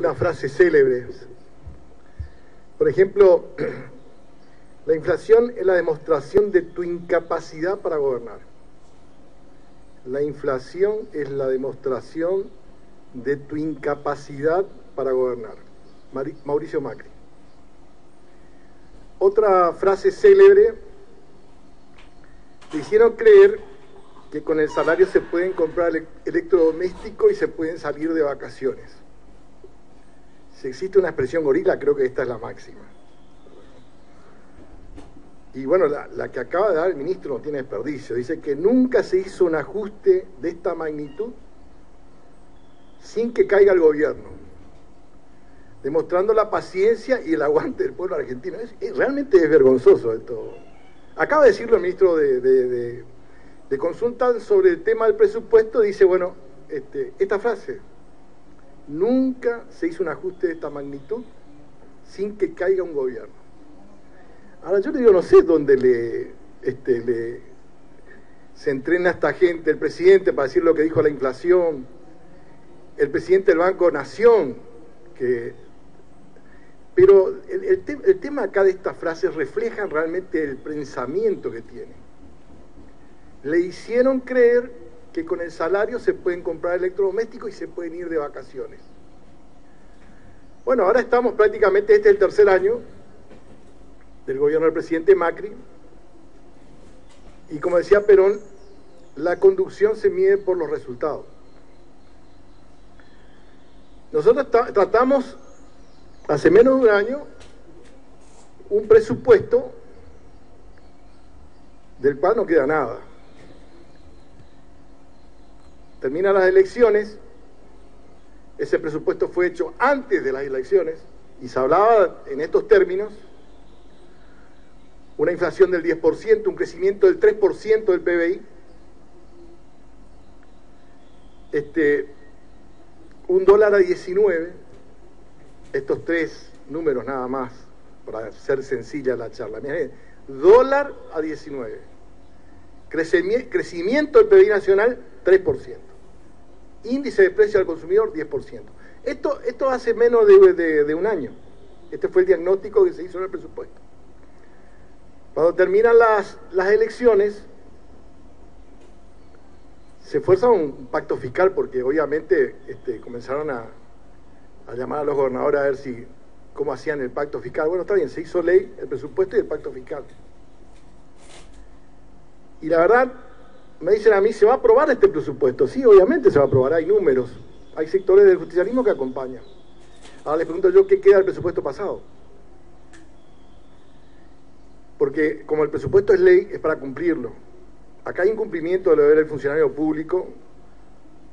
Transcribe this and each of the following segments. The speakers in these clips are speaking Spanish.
algunas frases célebres. Por ejemplo, la inflación es la demostración de tu incapacidad para gobernar. La inflación es la demostración de tu incapacidad para gobernar. Mauricio Macri. Otra frase célebre: te hicieron creer que con el salario se pueden comprar electrodomésticos y se pueden salir de vacaciones. Si existe una expresión gorila, creo que esta es la máxima. Y bueno, la que acaba de dar el ministro no tiene desperdicio. Dice que nunca se hizo un ajuste de esta magnitud sin que caiga el gobierno, demostrando la paciencia y el aguante del pueblo argentino. Realmente es vergonzoso esto. Acaba de decirlo el ministro de Consulta sobre el tema del presupuesto. Dice, bueno, esta frase: nunca se hizo un ajuste de esta magnitud sin que caiga un gobierno. Ahora yo le digo, no sé dónde se entrena a esta gente, el presidente para decir lo que dijo la inflación, el presidente del Banco Nación, pero el tema acá de estas frases reflejan realmente el pensamiento que tienen. Le hicieron creer que con el salario se pueden comprar electrodomésticos y se pueden ir de vacaciones. Bueno, ahora estamos prácticamente, este es el tercer año del gobierno del presidente Macri, y como decía Perón, la conducción se mide por los resultados. Nosotros tratamos hace menos de un año un presupuesto del cual no queda nada. Terminan las elecciones, ese presupuesto fue hecho antes de las elecciones y se hablaba en estos términos: una inflación del 10%, un crecimiento del 3% del PBI, un dólar a 19, estos tres números nada más, para ser sencilla la charla. Miren, dólar a 19, crecimiento del PBI nacional 3%, índice de precio al consumidor 10%. Esto hace menos de un año. Este fue el diagnóstico que se hizo en el presupuesto. Cuando terminan las elecciones, se fuerza un pacto fiscal, porque obviamente comenzaron a llamar a los gobernadores a ver cómo hacían el pacto fiscal. Bueno, está bien, se hizo ley, el presupuesto y el pacto fiscal. Y la verdad, me dicen a mí, ¿se va a aprobar este presupuesto? Sí, obviamente se va a aprobar, hay números, hay sectores del justicialismo que acompañan. Ahora les pregunto yo, ¿qué queda del presupuesto pasado? Porque como el presupuesto es ley, es para cumplirlo. Acá hay incumplimiento de lo deber del funcionario público,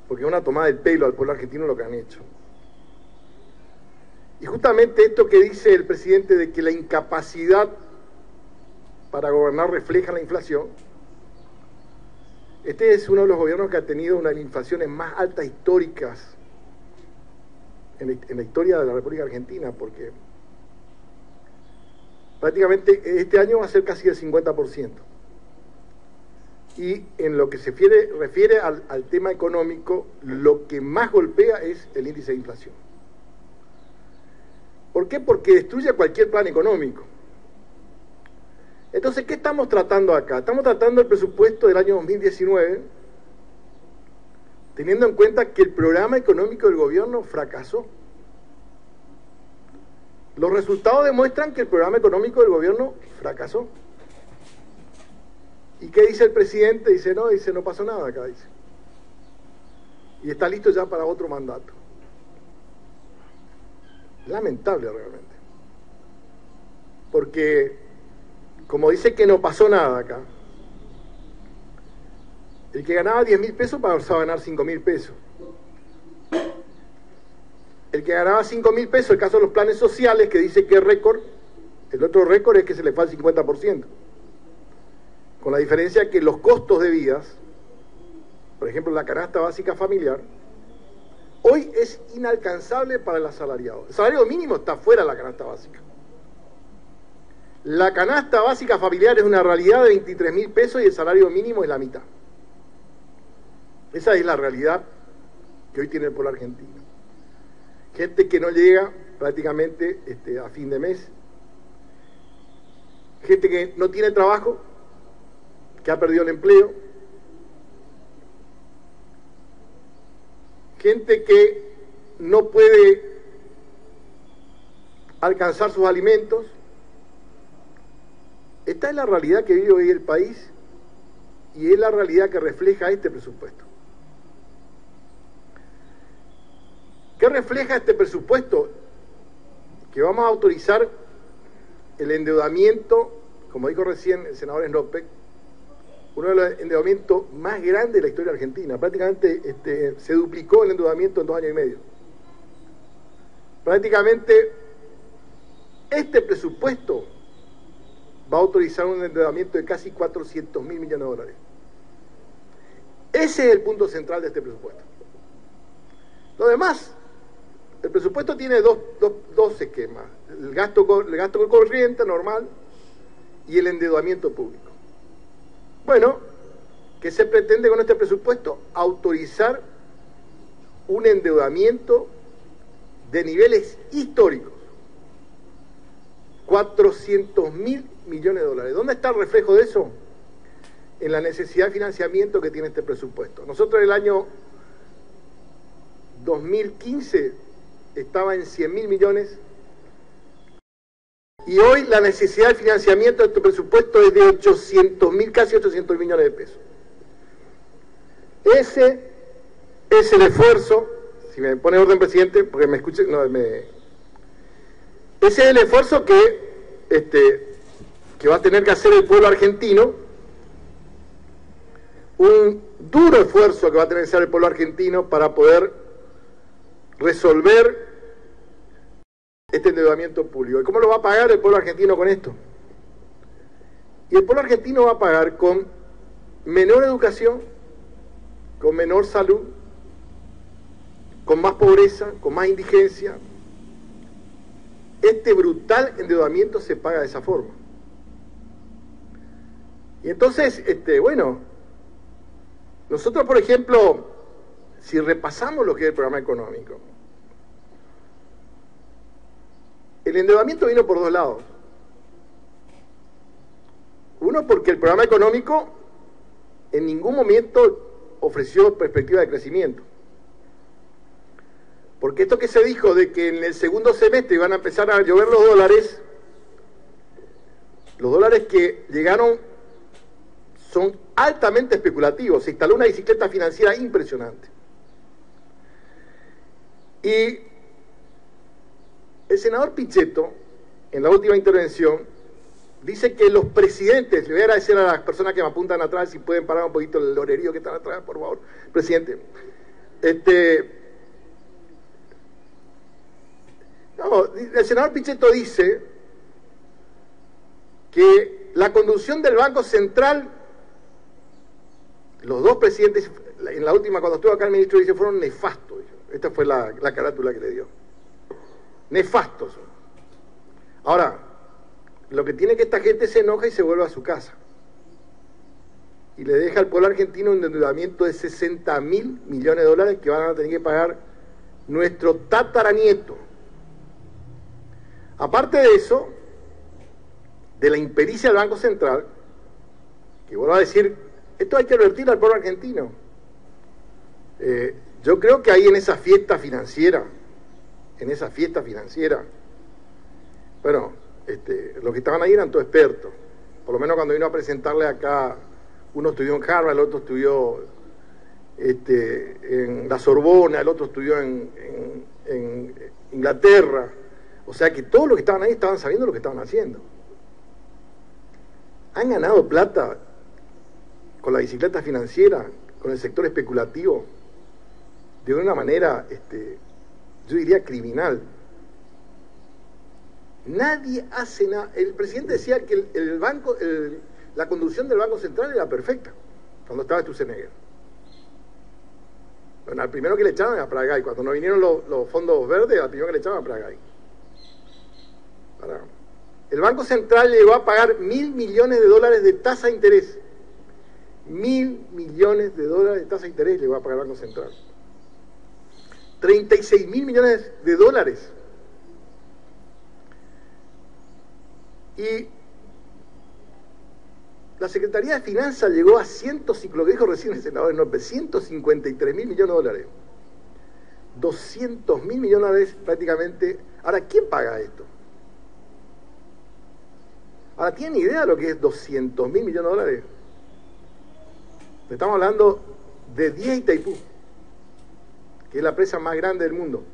porque es una tomada del pelo al pueblo argentino lo que han hecho. Y justamente esto que dice el presidente de que la incapacidad para gobernar refleja la inflación, este es uno de los gobiernos que ha tenido una de las inflaciones más altas históricas en la historia de la República Argentina, porque prácticamente este año va a ser casi el 50%. Y en lo que se refiere al tema económico, lo que más golpea es el índice de inflación. ¿Por qué? Porque destruye cualquier plan económico. Entonces, ¿qué estamos tratando acá? Estamos tratando el presupuesto del año 2019, teniendo en cuenta que el programa económico del gobierno fracasó. Los resultados demuestran que el programa económico del gobierno fracasó. ¿Y qué dice el presidente? Dice, no pasó nada acá, dice. Y está listo ya para otro mandato. Lamentable realmente. Porque, como dice que no pasó nada acá, el que ganaba 10.000 pesos pasó a ganar 5.000 pesos. El que ganaba 5.000 pesos, el caso de los planes sociales, que dice que es récord, el otro récord es que se le fue al 50%. Con la diferencia que los costos de vidas, por ejemplo la canasta básica familiar, hoy es inalcanzable para el asalariado. El salario mínimo está fuera de la canasta básica. La canasta básica familiar es una realidad de 23.000 pesos y el salario mínimo es la mitad. Esa es la realidad que hoy tiene el pueblo argentino. gente que no llega prácticamente a fin de mes, gente que no tiene trabajo, que ha perdido el empleo, gente que no puede alcanzar sus alimentos. Esta es la realidad que vive hoy el país y es la realidad que refleja este presupuesto. ¿Qué refleja este presupuesto? Que vamos a autorizar el endeudamiento, como dijo recién el senador Snopeck, uno de los endeudamientos más grandes de la historia argentina. Prácticamente se duplicó el endeudamiento en 2 años y medio. Prácticamente este presupuesto va a autorizar un endeudamiento de casi 400.000 millones de dólares. Ese es el punto central de este presupuesto. Lo demás, el presupuesto tiene dos esquemas: el gasto corriente normal y el endeudamiento público. Bueno, ¿qué se pretende con este presupuesto? Autorizar un endeudamiento de niveles históricos, 400.000 millones de dólares. ¿Dónde está el reflejo de eso? En la necesidad de financiamiento que tiene este presupuesto. Nosotros en el año 2015 estaba en 100.000 millones y hoy la necesidad de financiamiento de este presupuesto es de 800.000, casi 800 millones de pesos. Ese es el esfuerzo, si me pone orden, presidente, porque me escuche, ese es el esfuerzo que va a tener que hacer el pueblo argentino, un duro esfuerzo que va a tener que hacer el pueblo argentino para poder resolver este endeudamiento público. ¿Y cómo lo va a pagar el pueblo argentino con esto? Y el pueblo argentino va a pagar con menor educación, con menor salud, con más pobreza, con más indigencia. Este brutal endeudamiento se paga de esa forma. Y entonces, bueno, nosotros, por ejemplo, si repasamos lo que es el programa económico, el endeudamiento vino por dos lados. Uno, porque el programa económico en ningún momento ofreció perspectiva de crecimiento. Porque esto que se dijo de que en el segundo semestre iban a empezar a llover los dólares que llegaron son altamente especulativos. Se instaló una bicicleta financiera impresionante. Y el senador Pichetto, en la última intervención, dice que los presidentes, le voy a agradecer a las personas que me apuntan atrás, si pueden parar un poquito el lorerío que están atrás, por favor, presidente. El senador Pichetto dice que la conducción del Banco Central, los dos presidentes, en la última, cuando estuvo acá el ministro, dice, fueron nefastos. Esta fue la carátula que le dio. Nefastos. Ahora, lo que tiene que esta gente se enoja y se vuelve a su casa. Y le deja al pueblo argentino un endeudamiento de 60.000 millones de dólares que van a tener que pagar nuestro tataranieto. Aparte de eso, de la impericia del Banco Central, que vuelvo a decir, esto hay que advertir al pueblo argentino. Yo creo que ahí en esa fiesta financiera, bueno, los que estaban ahí eran todos expertos. Por lo menos cuando vino a presentarle acá, uno estudió en Harvard, el otro estudió en la Sorbona, el otro estudió en Inglaterra. O sea que todos los que estaban ahí estaban sabiendo lo que estaban haciendo. Han ganado plata con la bicicleta financiera, con el sector especulativo, de una manera, yo diría, criminal. Nadie hace nada. El presidente decía que la conducción del Banco Central era perfecta, cuando estaba Sturzenegger. Bueno, al primero que le echaban a Pradgay, cuando no vinieron los fondos verdes, al primero que le echaban a Pradgay. El Banco Central llegó a pagar 1.000 millones de dólares de tasa de interés. 1.000 millones de dólares de tasa de interés llegó a pagar el Banco Central. 36.000 millones de dólares. Y la Secretaría de Finanzas llegó a lo que dijo recién el senador Norpe, 153.000 millones de dólares. 200.000 millones de dólares prácticamente. Ahora, ¿quién paga esto? Ahora, ¿tienen idea de lo que es 200.000 millones de dólares? Estamos hablando de 10 Itaipú, que es la presa más grande del mundo.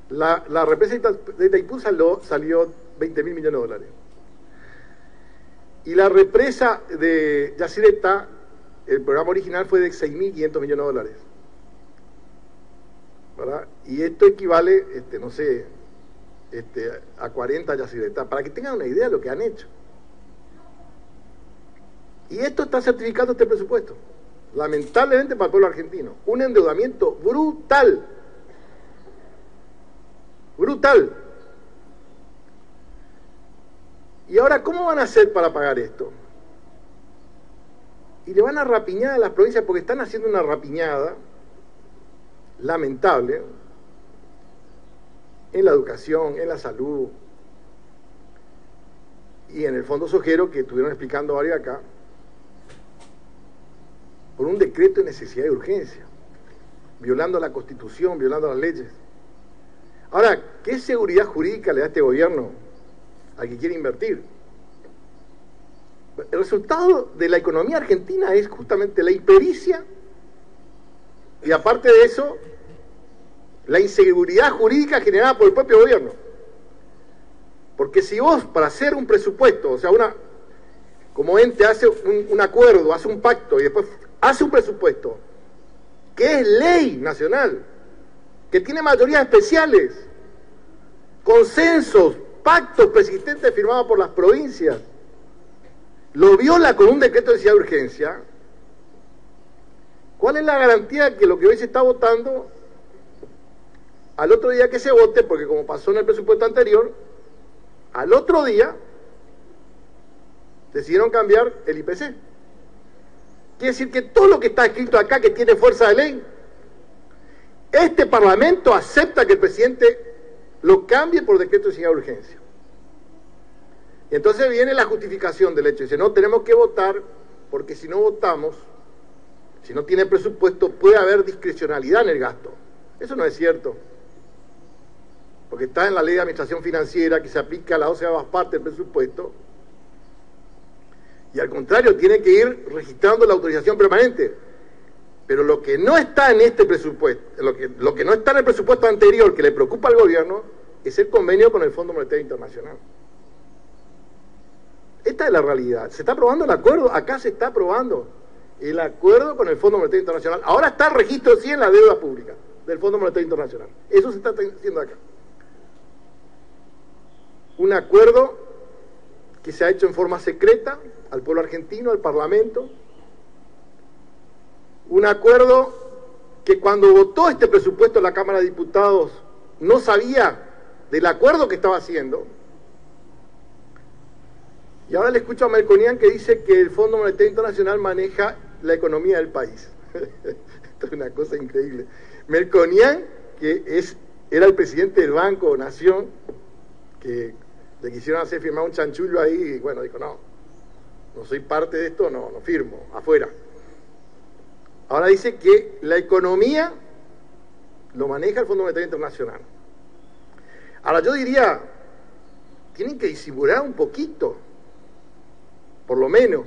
La represa de Itaipú salió 20.000 millones de dólares. Y la represa de Yacyretá, el programa original fue de 6.500 millones de dólares. ¿Verdad? Y esto equivale, no sé, a 40 Yacyretá, para que tengan una idea de lo que han hecho. Y esto está certificando este presupuesto, lamentablemente para el pueblo argentino. Un endeudamiento brutal. Brutal. Y ahora, ¿cómo van a hacer para pagar esto? Y le van a rapiñar a las provincias, porque están haciendo una rapiñada lamentable en la educación, en la salud y en el fondo sojero, que estuvieron explicando varios acá, por un decreto de necesidad y urgencia, violando la Constitución, violando las leyes. Ahora, ¿qué seguridad jurídica le da este gobierno al que quiere invertir? El resultado de la economía argentina es justamente la impericia y, aparte de eso, la inseguridad jurídica generada por el propio gobierno. Porque si vos, para hacer un presupuesto, o sea, como ente hace un acuerdo, hace un pacto y después hace un presupuesto que es ley nacional, que tiene mayorías especiales, consensos, pactos persistentes firmados por las provincias, lo viola con un decreto de necesidad de urgencia, ¿cuál es la garantía que lo que hoy se está votando, al otro día que se vote, porque como pasó en el presupuesto anterior, al otro día decidieron cambiar el IPC? Quiere decir que todo lo que está escrito acá, que tiene fuerza de ley, este Parlamento acepta que el presidente lo cambie por decreto de necesidad de urgencia. Y entonces viene la justificación del hecho. Dice, no, tenemos que votar, porque si no votamos, si no tiene presupuesto, puede haber discrecionalidad en el gasto. Eso no es cierto, porque está en la ley de administración financiera, que se aplica a la 12ª parte del presupuesto, y al contrario, tiene que ir registrando la autorización permanente. Pero lo que no está en este presupuesto, lo que no está en el presupuesto anterior, que le preocupa al gobierno, es el convenio con el Fondo Monetario Internacional. Esta es la realidad. Se está aprobando el acuerdo, acá se está aprobando el acuerdo con el Fondo Monetario Internacional. Ahora está el registro, sí, en la deuda pública del Fondo Monetario Internacional. Eso se está haciendo acá. Un acuerdo que se ha hecho en forma secreta al pueblo argentino, al Parlamento. Un acuerdo que cuando votó este presupuesto en la Cámara de Diputados no sabía del acuerdo que estaba haciendo. Y ahora le escucho a Melconian, que dice que el Fondo Monetario Internacional maneja la economía del país. Esto es una cosa increíble. Melconian, que era el presidente del Banco Nación, que le quisieron hacer firmar un chanchullo ahí, y bueno, dijo, no soy parte de esto, no firmo, afuera. Ahora dice que la economía lo maneja el Fondo Monetario Internacional. Ahora yo diría, tienen que disimular un poquito, por lo menos,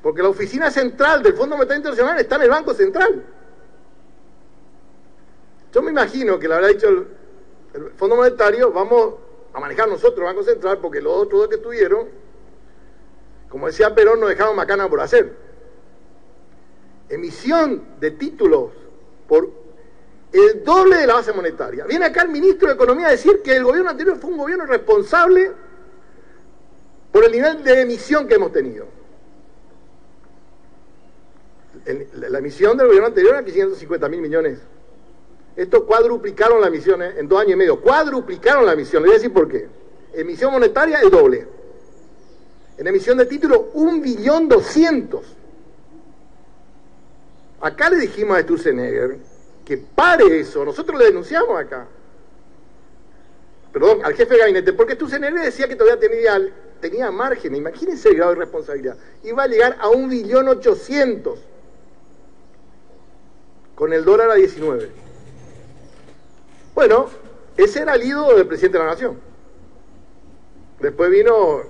porque la oficina central del Fondo Monetario Internacional está en el Banco Central. Yo me imagino que le habrá dicho el Fondo Monetario, vamos a manejar nosotros el Banco Central, porque los otros dos que estuvieron, como decía Perón, nos dejaron macana por hacer. Emisión de títulos por el doble de la base monetaria. Viene acá el ministro de Economía a decir que el gobierno anterior fue un gobierno responsable por el nivel de emisión que hemos tenido. La emisión del gobierno anterior era 550.000 millones. Estos cuadruplicaron la emisión en 2 años y medio. Cuadruplicaron la emisión. Le voy a decir por qué. Emisión monetaria, el doble. En emisión de títulos, 1.200.000.000. Acá le dijimos a Sturzenegger que pare eso. Nosotros le denunciamos acá. Perdón, al jefe de gabinete, porque tu CNR decía que todavía tenía margen. Imagínense el grado de responsabilidad. Iba a llegar a 1.800.000.000 con el dólar a 19. Bueno, ese era el ídolo del presidente de la Nación. Después vino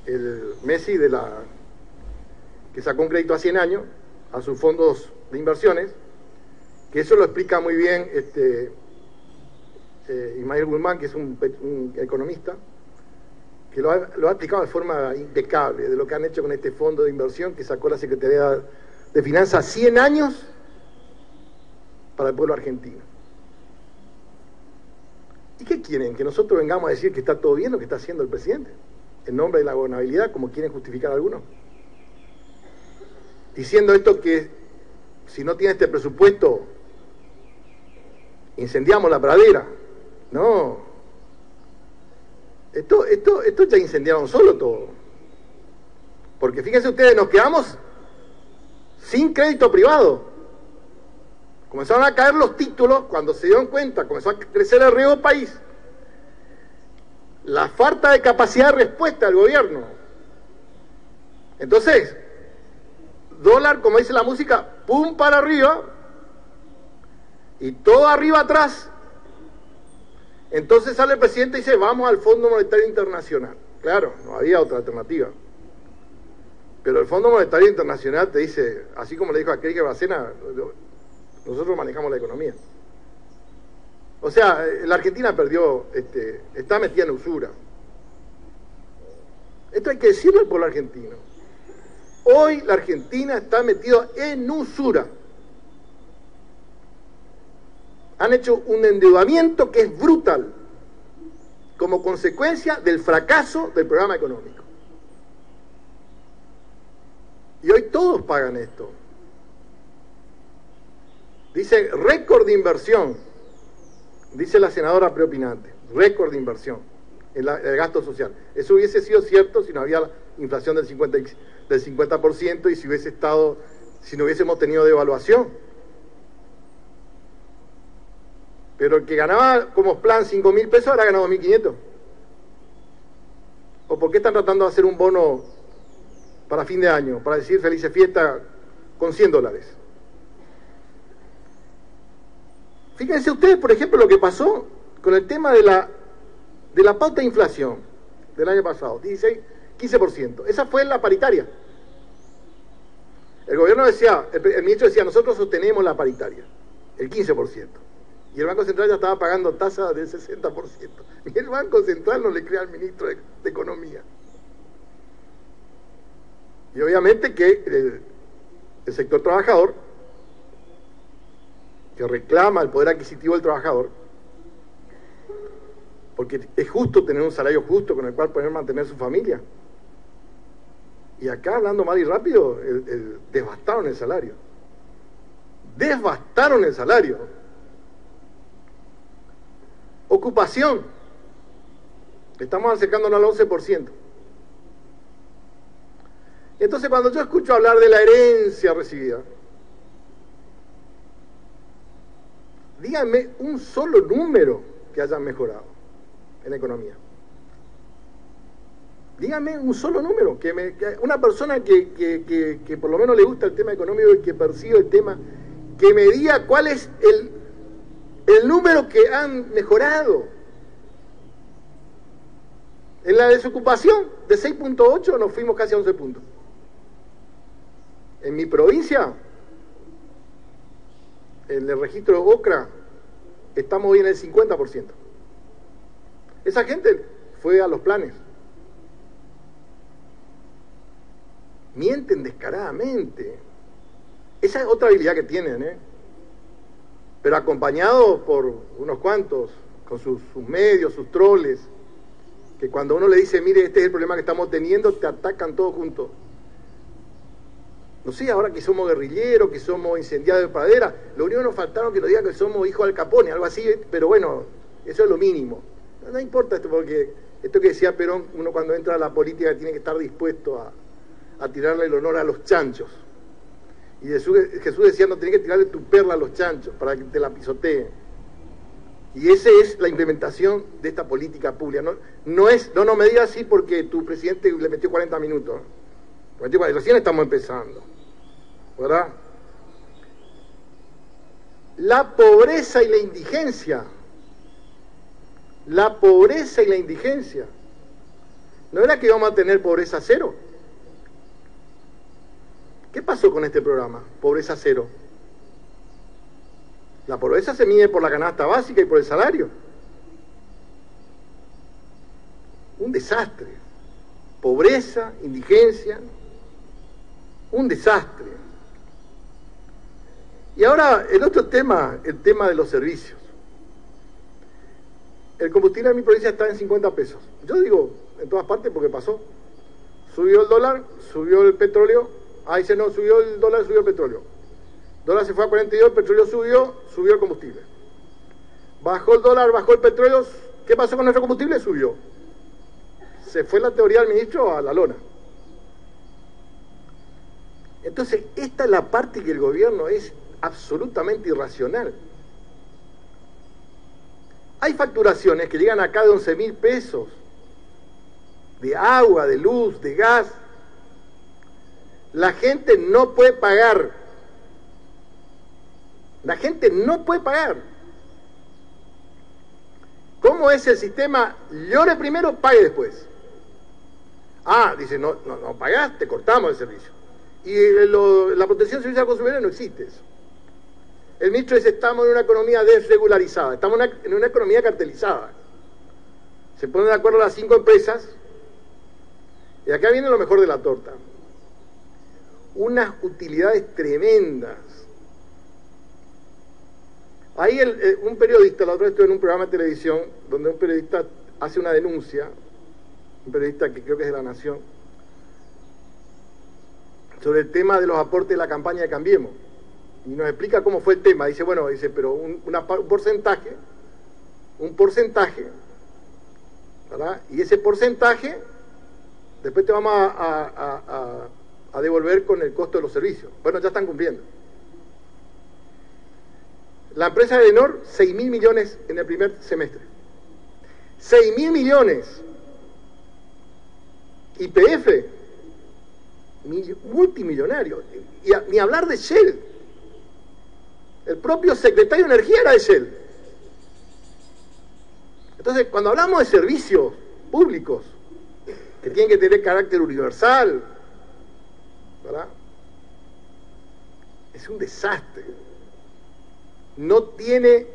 el Messi que sacó un crédito a 100 años a sus fondos de inversiones, que eso lo explica muy bien Ismael Guzmán, que es un economista, que lo ha explicado de forma impecable de lo que han hecho con este fondo de inversión que sacó la Secretaría de Finanzas 100 años para el pueblo argentino. ¿Y qué quieren? ¿Que nosotros vengamos a decir que está todo bien lo que está haciendo el presidente? En nombre de la gobernabilidad, como quieren justificar algunos. Diciendo esto que si no tiene este presupuesto, incendiamos la pradera. No. Esto ya incendiaron solo todo. Porque fíjense ustedes, nos quedamos sin crédito privado. Comenzaron a caer los títulos cuando se dieron cuenta, comenzó a crecer el riesgo del país. La falta de capacidad de respuesta del gobierno. Entonces, dólar, como dice la música, pum para arriba y todo arriba atrás. Entonces sale el presidente y dice, vamos al Fondo Monetario Internacional. Claro, no había otra alternativa. Pero el Fondo Monetario Internacional te dice, así como le dijo a Enrique Bárcena, nosotros manejamos la economía. O sea, la Argentina perdió, está metida en usura. Esto hay que decirle al pueblo argentino. Hoy la Argentina está metida en usura. Han hecho un endeudamiento que es brutal, como consecuencia del fracaso del programa económico. Y hoy todos pagan esto. Dice récord de inversión, dice la senadora preopinante, récord de inversión en el gasto social. Eso hubiese sido cierto si no había la inflación del 50% y si no hubiésemos tenido devaluación. Pero el que ganaba como plan 5.000 pesos ahora gana 2.500. ¿O por qué están tratando de hacer un bono para fin de año, para decir felices fiestas con $100? Fíjense ustedes, por ejemplo, lo que pasó con el tema de la pauta de inflación del año pasado, 15%. Esa fue la paritaria. El gobierno decía, el ministro decía, nosotros sostenemos la paritaria, el 15%. Y el Banco Central ya estaba pagando tasas del 60%. Y el Banco Central no le crea al ministro de Economía. Y obviamente que el sector trabajador, que reclama el poder adquisitivo del trabajador, porque es justo tener un salario justo con el cual poder mantener su familia. Y acá, hablando mal y rápido, devastaron el salario. Devastaron el salario. Ocupación. Estamos acercándonos al 11%. Y entonces cuando yo escucho hablar de la herencia recibida, díganme un solo número que hayan mejorado en la economía. Díganme un solo número, que una persona que por lo menos le gusta el tema económico y que percibe el tema, que me diga cuál es el número que han mejorado. En la desocupación, de 6.8 nos fuimos casi a 11 puntos. En mi provincia, en el registro de OCRA, estamos hoy en el 50%. Esa gente fue a los planes. Mienten descaradamente. Esa es otra habilidad que tienen, pero acompañados por unos cuantos, con sus medios, sus troles, que cuando uno le dice, mire, este es el problema que estamos teniendo, te atacan todos juntos. No sé, ahora que somos guerrilleros, que somos incendiados de pradera, lo único que nos faltaron que nos digan que somos hijos de Al Capone, algo así, pero bueno, eso es lo mínimo. No importa esto, porque esto que decía Perón, uno cuando entra a la política tiene que estar dispuesto a tirarle el honor a los chanchos. Y Jesús decía, no tenés que tirarle tu perla a los chanchos para que te la pisoteen. Y esa es la implementación de esta política pública. No me digas así porque tu presidente le metió 40 minutos. Recién estamos empezando, ¿verdad? La pobreza y la indigencia. La pobreza y la indigencia. ¿No era que íbamos a tener pobreza cero? ¿Qué pasó con este programa? Pobreza cero. La pobreza se mide por la canasta básica y por el salario. Un desastre. Pobreza, indigencia, un desastre. Y ahora el otro tema, el tema de los servicios. El combustible en mi provincia está en 50 pesos. Yo digo en todas partes porque pasó. Subió el dólar, subió el petróleo. Dice no, subió el dólar, subió el petróleo. El dólar se fue a 42, el petróleo subió el combustible. Bajó el dólar, bajó el petróleo. ¿Qué pasó con nuestro combustible? Subió. Se fue la teoría del ministro a la lona. Entonces, esta es la parte que el gobierno es absolutamente irracional. Hay facturaciones que llegan acá de 11.000 pesos, de agua, de luz, de gas. La gente no puede pagar. La gente no puede pagar. ¿Cómo es el sistema? Llore primero, pague después. Dice, no pagás, te cortamos el servicio. Y la protección de servicios al consumidor no existe eso. El ministro dice, estamos en una economía desregularizada, estamos en una economía cartelizada. Se ponen de acuerdo las 5 empresas, y acá viene lo mejor de la torta. Unas utilidades tremendas. Ahí un periodista, la otra vez estuve en un programa de televisión, donde un periodista hace una denuncia, un periodista que creo que es de La Nación, sobre el tema de los aportes de la campaña de Cambiemos. Y nos explica cómo fue el tema. Dice, pero un porcentaje, ¿verdad? Y ese porcentaje, después te vamos a devolver con el costo de los servicios. Bueno, ya están cumpliendo. La empresa de Edenor, 6.000 millones en el primer semestre. 6.000 millones. YPF, multimillonario. Y ni hablar de Shell. El propio secretario de Energía era de Shell. Entonces, cuando hablamos de servicios públicos, que tienen que tener carácter universal, ¿verdad? Es un desastre. No tiene,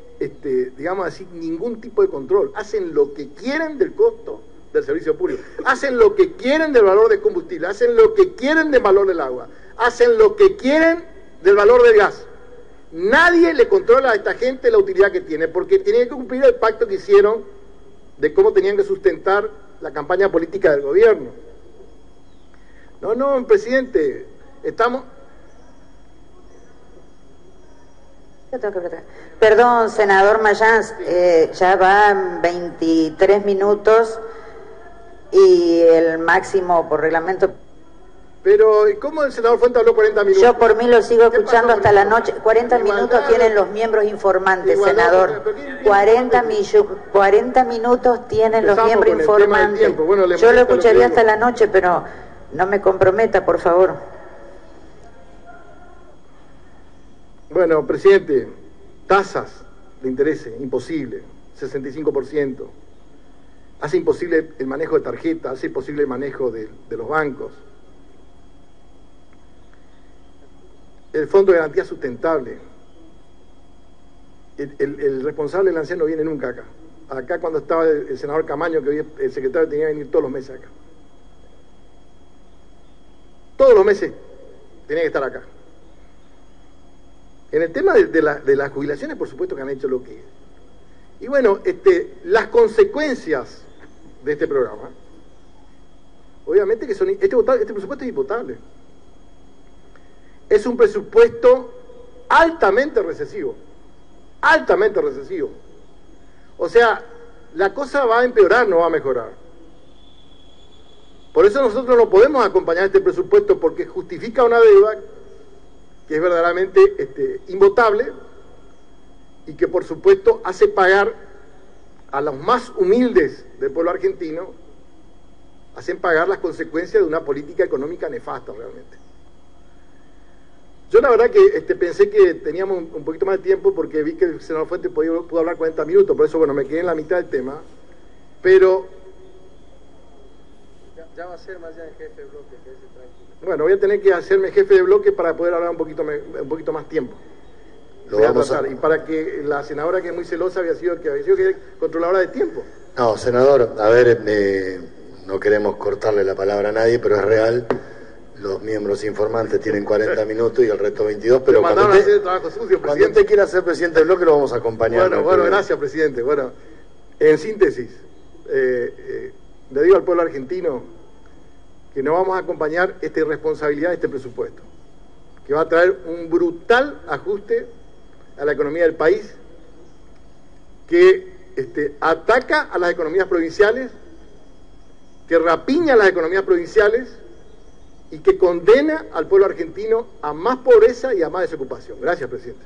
digamos así, ningún tipo de control. Hacen lo que quieren del costo del servicio público. Hacen lo que quieren del valor del combustible. Hacen lo que quieren del valor del agua. Hacen lo que quieren del valor del gas. Nadie le controla a esta gente la utilidad que tiene, porque tienen que cumplir el pacto que hicieron de cómo tenían que sustentar la campaña política del gobierno. No, presidente, estamos... Perdón, senador Mayans, ya van 23 minutos y el máximo por reglamento... Pero, ¿cómo el senador Fuentes habló 40 minutos? Yo por mí lo sigo escuchando hasta la noche. 40 minutos tienen los miembros informantes, senador. 40 minutos tienen los miembros informantes. Yo lo escucharía hasta la noche, pero no me comprometa, por favor. Bueno, presidente, tasas de interés, imposible, 65%. Hace imposible el manejo de tarjeta, hace imposible el manejo de los bancos. El Fondo de Garantía Sustentable. El responsable del anciano no viene nunca acá. Acá cuando estaba el senador Camaño, que hoy es el secretario, tenía que venir todos los meses acá. Todos los meses tenía que estar acá. En el tema de las jubilaciones, por supuesto que han hecho lo que... Y bueno, las consecuencias de este programa, obviamente que son... Este presupuesto es imputable. Es un presupuesto altamente recesivo. Altamente recesivo. O sea, la cosa va a empeorar, no va a mejorar. Por eso nosotros no podemos acompañar este presupuesto, porque justifica una deuda que es verdaderamente invotable y que por supuesto hace pagar a los más humildes del pueblo argentino, hacen pagar las consecuencias de una política económica nefasta realmente. Yo la verdad que pensé que teníamos un poquito más de tiempo porque vi que el senador Fuentes pudo hablar 40 minutos, por eso bueno, me quedé en la mitad del tema, pero... Ya va a ser más allá el jefe de bloque, que ese tranquilo. Bueno, voy a tener que hacerme jefe de bloque para poder hablar un poquito más tiempo. Lo vamos a... Y para que la senadora, que es muy celosa, había sido controladora de tiempo. No, senador, a ver, no queremos cortarle la palabra a nadie, pero es real. Los miembros informantes tienen 40 minutos y el resto 22, pero cuando usted, hacer el trabajo sucio, cuando usted quiera ser presidente del bloque lo vamos a acompañar. Bueno, gracias, presidente. Bueno, en síntesis, le digo al pueblo argentino que no vamos a acompañar esta irresponsabilidad de este presupuesto, que va a traer un brutal ajuste a la economía del país, que ataca a las economías provinciales, que rapiña a las economías provinciales y que condena al pueblo argentino a más pobreza y a más desocupación. Gracias, presidente.